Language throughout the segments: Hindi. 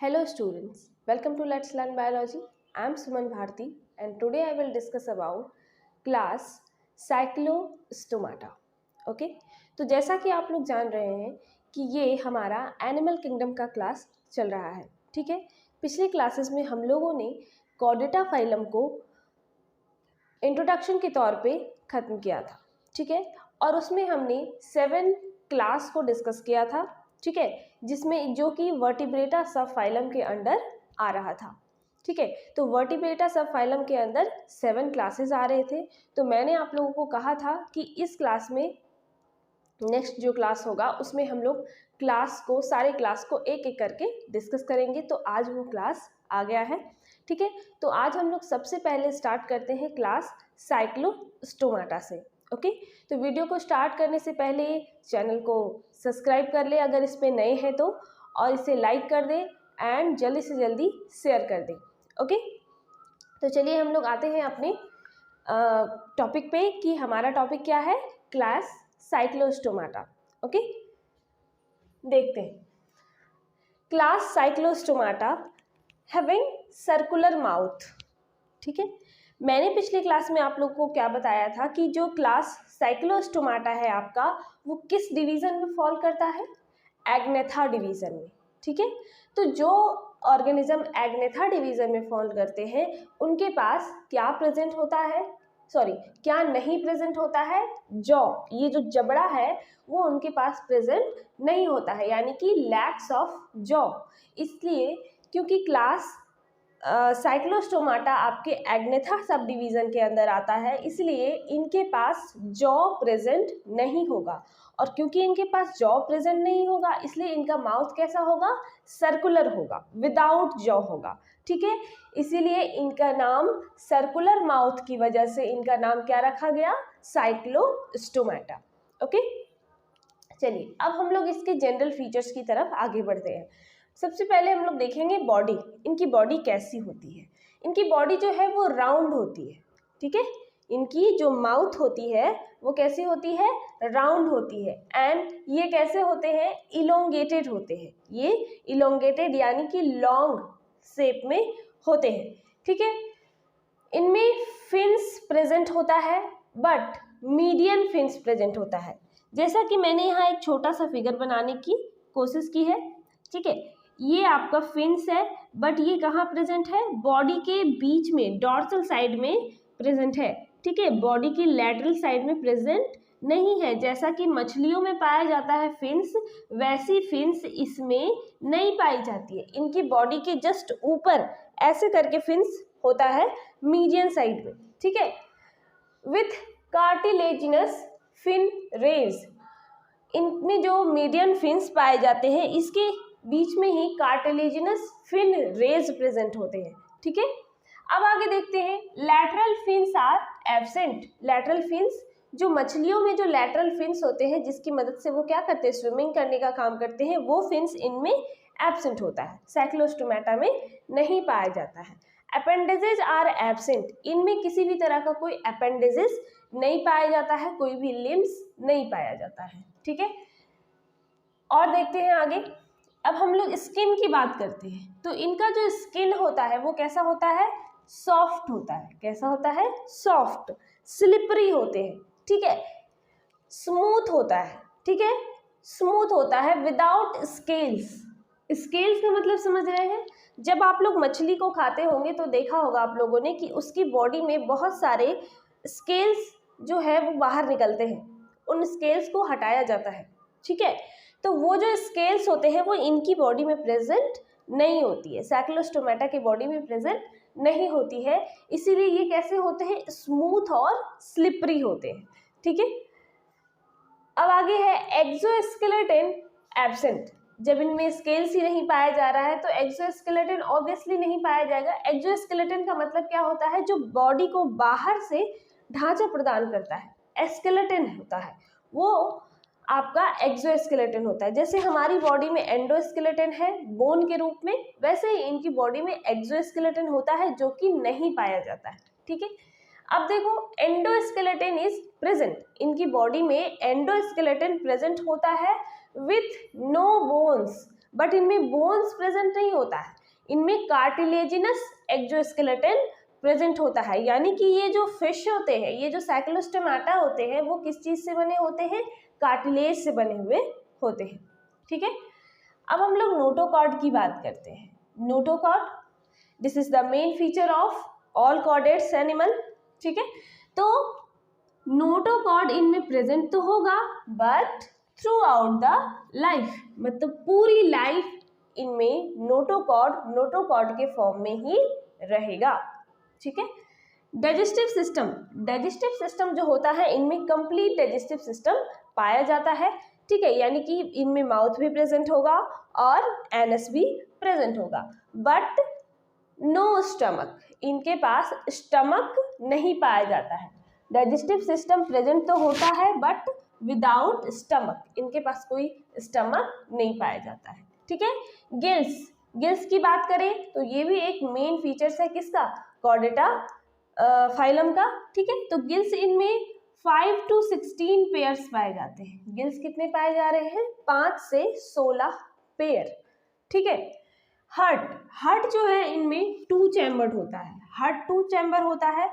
Hello students, welcome to Let's Learn Biology. I am Suman Bharti and today I will discuss about class Cyclostomata. Okay? तो जैसा कि आप लोग जान रहे हैं कि ये हमारा एनिमल किंगडम का क्लास चल रहा है, ठीक है। पिछले क्लासेस में हम लोगों ने कॉर्डेटा फाइलम को इंट्रोडक्शन के तौर पे ख़त्म किया था, ठीक है, और उसमें हमने 7 क्लास को डिस्कस किया था, ठीक है, जिसमें जो कि वर्टिब्रेटा सब फाइलम के अंडर आ रहा था, ठीक है। तो वर्टिब्रेटा सब फाइलम के अंदर 7 क्लासेस आ रहे थे। तो मैंने आप लोगों को कहा था कि इस क्लास में नेक्स्ट जो क्लास होगा उसमें हम लोग सारे क्लास को एक एक करके डिस्कस करेंगे। तो आज वो क्लास आ गया है, ठीक है। तो आज हम लोग सबसे पहले स्टार्ट करते हैं क्लास साइक्लोस्टोमाटा से। ओके, तो वीडियो को स्टार्ट करने से पहले चैनल को सब्सक्राइब कर ले अगर इस पे नए हैं तो, और इसे लाइक कर दें एंड जल्दी से जल्दी शेयर कर दें। ओके, तो चलिए हम लोग आते हैं अपने टॉपिक पे कि हमारा टॉपिक क्या है, क्लास साइक्लोस्टोमाटा। ओके, देखते हैं। Class Cyclostomata having circular mouth, ठीक है। मैंने पिछली क्लास में आप लोगों को क्या बताया था कि जो क्लास साइक्लोस्टोमाटा है आपका, वो किस डिवीज़न में फॉल करता है, एग्नेथा डिवीज़न में, ठीक है। तो जो ऑर्गेनिज्म एग्नेथा डिवीज़न में फॉल करते हैं उनके पास क्या प्रेजेंट होता है, क्या नहीं प्रेजेंट होता है, जॉ, ये जो जबड़ा है वो उनके पास प्रेजेंट नहीं होता है, यानी कि लैक्स ऑफ जॉ। इसलिए क्योंकि क्लास साइक्लोस्टोमाटा आपके एग्नेथा सब डिवीज़न के अंदर आता है, इसलिए इनके पास जॉ प्रेजेंट नहीं होगा। और क्योंकि इनके पास जॉ प्रेजेंट नहीं होगा इसलिए इनका माउथ कैसा होगा, सर्कुलर होगा, विदाउट जॉ होगा, ठीक है। इसीलिए इनका नाम सर्कुलर माउथ की वजह से इनका नाम क्या रखा गया, साइक्लोस्टोमाटा। ओके, चलिए अब हम लोग इसके जनरल फीचर्स की तरफ आगे बढ़ते हैं। सबसे पहले हम लोग देखेंगे बॉडी, इनकी बॉडी कैसी होती है। इनकी बॉडी जो है वो राउंड होती है, ठीक है। इनकी जो माउथ होती है वो कैसी होती है, राउंड होती है। एंड ये कैसे होते हैं, इलोंगेटेड होते हैं। ये इलोंगेटेड यानी कि लॉन्ग शेप में होते हैं, ठीक है। इनमें फिन्स प्रेजेंट होता है, बट मीडियन फिन्स प्रेजेंट होता है। जैसा कि मैंने यहाँ एक छोटा सा फिगर बनाने की कोशिश की है, ठीक है। ये आपका फिन्स है, बट ये कहाँ प्रेजेंट है, बॉडी के बीच में, डॉर्सल साइड में प्रेजेंट है, ठीक है। बॉडी की लैटरल साइड में प्रेजेंट नहीं है। जैसा कि मछलियों में पाया जाता है फिन्स, वैसी फिन्स इसमें नहीं पाई जाती है। इनकी बॉडी के जस्ट ऊपर ऐसे करके फिन्स होता है मीडियन साइड में, ठीक है, विथ कार्टिलेजिनस फिन रेज। इनमें जो मीडियन फिन्स पाए जाते हैं इसके बीच में ही कार्टिलेजिनस फिन रेज प्रेजेंट होते हैं, ठीक है। अब आगे देखते हैं, lateral fins are absent. Lateral fins, जो मछलियों में जो लैटरल फिन्स होते हैं जिसकी मदद से वो क्या करते हैं, स्विमिंग करने का काम करते हैं, वो फिन्स इनमें एब्सेंट होता है, साइक्लोस्टोमाटा में नहीं पाया जाता है। अपेंडेजेज आर एब्सेंट, इनमें किसी भी तरह का कोई अपेंडेजेस नहीं पाया जाता है, कोई भी लिम्स नहीं पाया जाता है, ठीक है। और देखते हैं आगे। अब हम लोग स्किन की बात करते हैं, तो इनका जो स्किन होता है वो कैसा होता है, सॉफ्ट होता है। कैसा होता है, सॉफ्ट, स्लिपरी होते हैं, ठीक है, स्मूथ होता है, ठीक है, स्मूथ होता है, विदाउट स्केल्स। स्केल्स का मतलब समझ रहे हैं, जब आप लोग मछली को खाते होंगे तो देखा होगा आप लोगों ने कि उसकी बॉडी में बहुत सारे स्केल्स जो है वो बाहर निकलते हैं, उन स्केल्स को हटाया जाता है, ठीक है। तो वो जो स्केल्स होते हैं वो इनकी बॉडी में प्रेजेंट नहीं होती है, साइक्लोस्टोमाटा की बॉडी में प्रेजेंट नहीं होती है। इसीलिए ये कैसे होते हैं, स्मूथ और स्लिपरी होते हैं, ठीक है। अब आगे है एक्सोस्केलेटन एब्सेंट। जब इनमें स्केल्स ही नहीं पाया जा रहा है तो एक्सोस्केलेटन ऑब्वियसली नहीं पाया जाएगा। एक्सोस्केलेटन का मतलब क्या होता है, जो बॉडी को बाहर से ढांचा प्रदान करता है, स्केलेटन होता है वो आपका एक्सोस्केलेटन होता है। जैसे हमारी बॉडी में एंडोस्केलेटन है बोन के रूप में, वैसे ही इनकी बॉडी में एक्सोस्केलेटन होता है जो कि नहीं पाया जाता है, ठीक है। अब देखो, एंडोस्केलेटन इज प्रेजेंट, इनकी बॉडी में एंडोस्केलेटन प्रेजेंट होता है विथ नो बोन्स, बट इनमें बोन्स प्रेजेंट नहीं होता है। इनमें कार्टिलेजिनस एक्सोस्केलेटन प्रेजेंट होता है, यानी कि ये जो फिश होते हैं, ये जो साइक्लोस्टोमाटा होते हैं, वो किस चीज से बने होते हैं? कार्टिलेज से बने हुए होते हैं। ठीक है, अब हम लोग नोटोकॉर्ड की बात करते हैं। Notochord, this is the main feature of all chordates animal. ठीक है, तो नोटोकॉर्ड इनमें प्रेजेंट तो होगा but through out the life, मतलब पूरी लाइफ इनमें नोटोकॉर्ड के फॉर्म में ही रहेगा। ठीक है, डाइजेस्टिव सिस्टम जो होता है, इनमें कंप्लीट डाइजेस्टिव सिस्टम पाया जाता है। ठीक है, यानी कि इनमें माउथ भी प्रेजेंट होगा और एनस भी प्रेजेंट होगा, बट नो स्टमक, इनके पास स्टमक नहीं पाया जाता है। डाइजेस्टिव सिस्टम प्रेजेंट तो होता है बट विदाउट स्टमक, इनके पास कोई स्टमक नहीं पाया जाता है। ठीक है, गिल्स की बात करें तो ये भी एक मेन फीचर्स है किसका? कॉर्डेटा फाइलम का। ठीक है, तो गिल्स इनमें 5 to 16 पेयर्स पाए जाते हैं। गिल्स कितने पाए जा रहे हैं? 5 से 16 पेयर। ठीक है, हार्ट जो है इनमें 2 चैम्बर्ड होता है। हार्ट 2 चैम्बर होता है।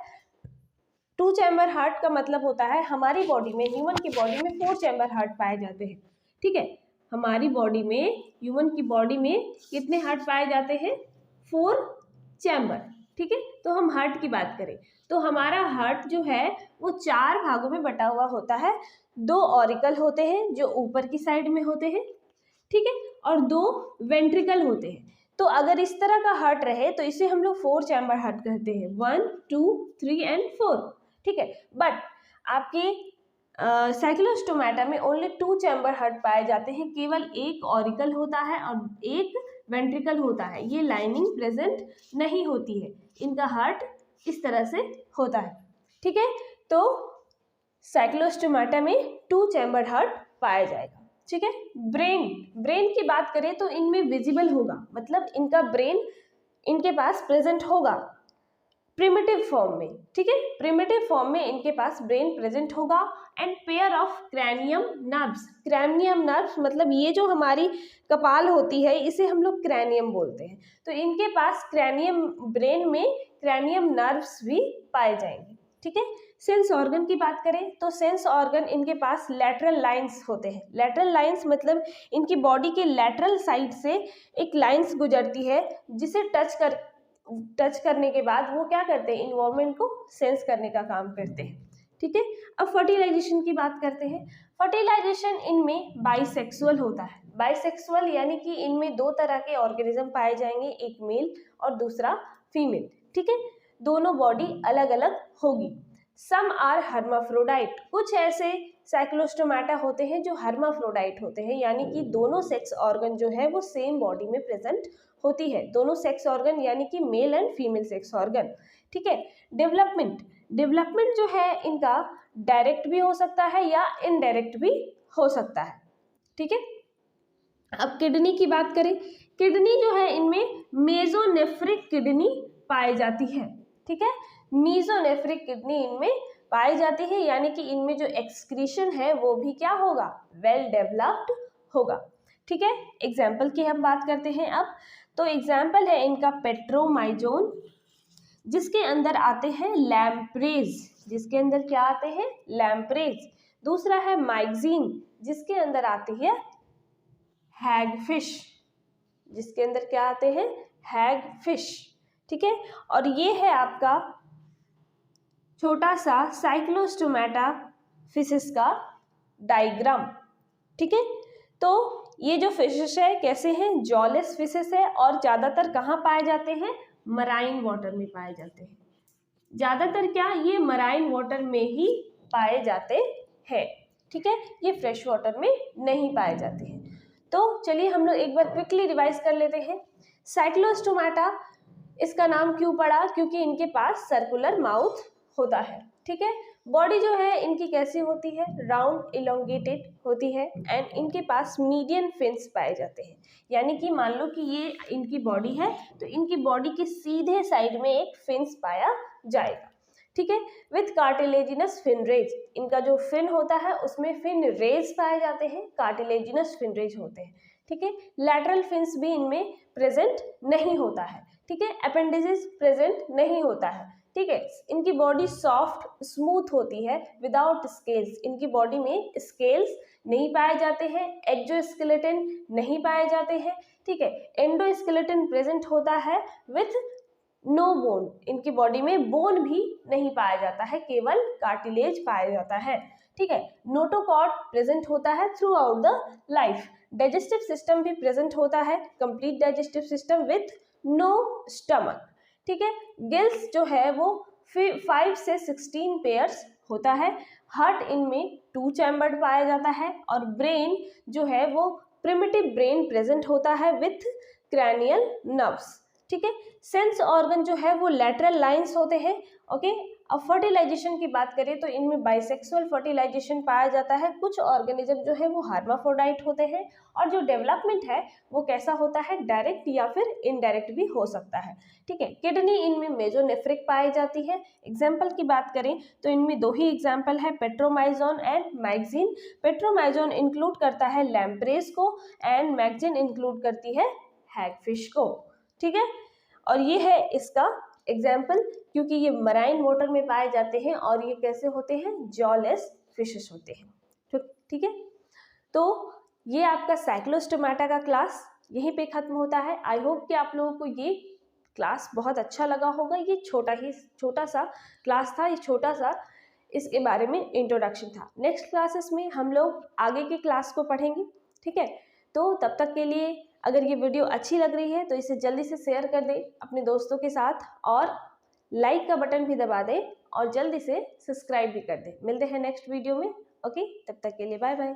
2 चैम्बर हार्ट का मतलब होता है हमारी बॉडी में, ह्यूमन की बॉडी में 4 चैम्बर हार्ट पाए जाते हैं। ठीक है, हमारी बॉडी में, ह्यूमन की बॉडी में कितने हार्ट पाए जाते हैं? 4 चैम्बर। ठीक है, तो हम हार्ट की बात करें तो हमारा हार्ट जो है वो 4 भागों में बटा हुआ होता है। 2 ऑरिकल होते हैं जो ऊपर की साइड में होते हैं। ठीक है, और 2 वेंट्रिकल होते हैं। तो अगर इस तरह का हार्ट रहे तो इसे हम लोग 4 चैम्बर हार्ट कहते हैं, 1, 2, 3 एंड 4। ठीक है, बट आपके साइक्लोस्टोमाटा में ओनली 2 चैम्बर हार्ट पाए जाते हैं। केवल एक ऑरिकल होता है और एक वेंट्रिकल होता है। ये लाइनिंग प्रेजेंट नहीं होती है, इनका हार्ट इस तरह से होता है। ठीक है, तो साइक्लोस्टोमाटा में 2 चैम्बर हार्ट पाया जाएगा। ठीक है, ब्रेन की बात करें तो इनमें विजिबल होगा, मतलब इनका ब्रेन इनके पास प्रेजेंट होगा प्रिमिटिव फॉर्म में। ठीक है, प्रिमिटिव फॉर्म में इनके पास ब्रेन प्रेजेंट होगा। And pair of cranium nerves, मतलब ये जो हमारी कपाल होती है इसे हम लोग क्रैनियम बोलते हैं। तो इनके पास ब्रेन में क्रैनियम नर्व्स भी पाए जाएंगे। ठीक है, सेंस ऑर्गन की बात करें तो सेंस ऑर्गन इनके पास लैटरल लाइंस होते हैं। लैटरल लाइंस मतलब इनकी बॉडी के लैटरल साइड से एक लाइंस गुजरती है, जिसे टच करने के बाद वो क्या करते हैं? इन्वायरमेंट को सेंस करने का काम करते हैं। ठीक है, अब फर्टिलाइजेशन की बात करते हैं। फर्टिलाइजेशन इनमें बाइसेक्सुअल होता है। बाइसेक्सुअल यानी कि इनमें 2 तरह के ऑर्गेनिज्म पाए जाएंगे, एक मेल और दूसरा फीमेल। ठीक है, दोनों बॉडी अलग अलग होगी। सम आर हर्माफ्रोडाइट, कुछ ऐसे साइक्लोस्टोमाटा होते हैं जो हर्माफ्रोडाइट होते हैं, यानी कि दोनों सेक्स ऑर्गन जो है वो सेम बॉडी में प्रेजेंट होती है। दोनों सेक्स ऑर्गन यानी कि male and female sex organ. ठीक है, डेवलपमेंट जो है इनका डायरेक्ट भी हो सकता है या इनडायरेक्ट भी हो सकता है। ठीक है, अब किडनी की बात करें, किडनी जो है इनमें मेसोनेफ्रिक किडनी पाई जाती है। ठीक है, मेसोनेफ्रिक किडनी इनमें पाई जाती है, यानी कि इनमें जो एक्सक्रीशन है वो भी क्या होगा? वेल डेवलप्ड होगा। ठीक है, एग्जाम्पल की हम बात करते हैं अब। तो एग्जाम्पल है इनका पेट्रोमाइजोन, जिसके अंदर आते हैं लैम्प्रेज, जिसके अंदर क्या आते हैं? लैम्प्रेज। दूसरा है माइक्सिन, जिसके अंदर आती है हैगफिश, जिसके अंदर क्या आते हैं? हैगफिश। ठीक है, और ये है आपका छोटा सा साइक्लोस्टोमाटा फिशेस का डायग्राम। ठीक है, तो ये जो फिशेस है कैसे हैं? जॉलेस फिशेस है और ज़्यादातर कहाँ पाए जाते हैं? मराइन वाटर में पाए जाते हैं। ज़्यादातर क्या? ये मराइन वाटर में ही पाए जाते हैं। ठीक है, ये फ्रेश वाटर में नहीं पाए जाते हैं। तो चलिए हम लोग एक बार क्विकली रिवाइज कर लेते हैं। साइक्लोस्टोमाटा, इसका नाम क्यों पड़ा? क्योंकि इनके पास सर्कुलर माउथ होता है। ठीक है, बॉडी जो है इनकी कैसी होती है? राउंड इलोंगेटेड होती है एंड इनके पास मीडियन फिन्स पाए जाते हैं, यानी कि मान लो कि ये इनकी बॉडी है तो इनकी बॉडी के सीधे साइड में एक फिन्स पाया जाएगा। ठीक है, विथ कार्टिलेजिनस फिन रेज, इनका जो फिन होता है उसमें फिन रेज पाए जाते हैं, कार्टिलेजिनस फिन रेज होते हैं। ठीक है। लैटरल फिन्स भी इनमें प्रेजेंट नहीं होता है, ठीक है। अपेंडिसेस प्रेजेंट नहीं होता है, ठीक है। इनकी बॉडी सॉफ्ट स्मूथ होती है विदाउट स्केल्स, इनकी बॉडी में स्केल्स नहीं पाए जाते हैं, एक्सोस्केलेटन नहीं पाए जाते हैं, ठीक है। एंडोस्केलेटन प्रेजेंट होता है विथ नो बोन, इनकी बॉडी में बोन भी नहीं पाया जाता है, केवल कार्टिलेज पाया जाता है, ठीक है। नोटोकॉर्ड प्रेजेंट होता है throughout the life. Digestive system भी प्रेजेंट होता है, complete digestive system with no stomach, ठीक है। गिल्स जो है वो 5 से 16 पेयर्स होता है। हार्ट इनमें 2 चैम्बर्ड पाया जाता है और ब्रेन जो है वो प्रिमिटिव ब्रेन प्रेजेंट होता है विथ क्रैनियल नर्व्स, ठीक है। सेंस ऑर्गन जो है वो लैटरल लाइंस होते हैं, ओके। अब फर्टिलाइजेशन की बात करें तो इनमें बाइसेक्सुअल फर्टिलाइजेशन पाया जाता है। कुछ ऑर्गेनिज्म जो है वो हार्माफ्रोडाइट होते हैं और जो डेवलपमेंट है वो कैसा होता है, डायरेक्ट या फिर इनडायरेक्ट भी हो सकता है, ठीक है। किडनी इनमें मेजोनेफ्रिक पाई जाती है। एग्जाम्पल की बात करें तो इनमें 2 ही एग्जाम्पल है, Petromyzon and magazine. Petromyzon include करता है लैम्प्रेस को एंड मैगजीन इंक्लूड करती है हैगफिश को, ठीक है। और ये है इसका एग्जाम्पल, क्योंकि ये मराइन वाटर में पाए जाते हैं और ये कैसे होते हैं, जॉलेस फिशेस होते हैं, ठीक है। तो ये आपका साइक्लोस्टोमाटा का क्लास यहीं पे खत्म होता है। आई होप कि आप लोगों को ये क्लास बहुत अच्छा लगा होगा। ये छोटा सा क्लास था, ये छोटा सा इसके बारे में इंट्रोडक्शन था। नेक्स्ट क्लासेस में हम लोग आगे की क्लास को पढ़ेंगे, ठीक है। तो तब तक के लिए अगर ये वीडियो अच्छी लग रही है तो इसे जल्दी से शेयर कर दें अपने दोस्तों के साथ और लाइक का बटन भी दबा दें और जल्दी से सब्सक्राइब भी कर दें। मिलते हैं नेक्स्ट वीडियो में, ओके। तब तक के लिए बाय बाय।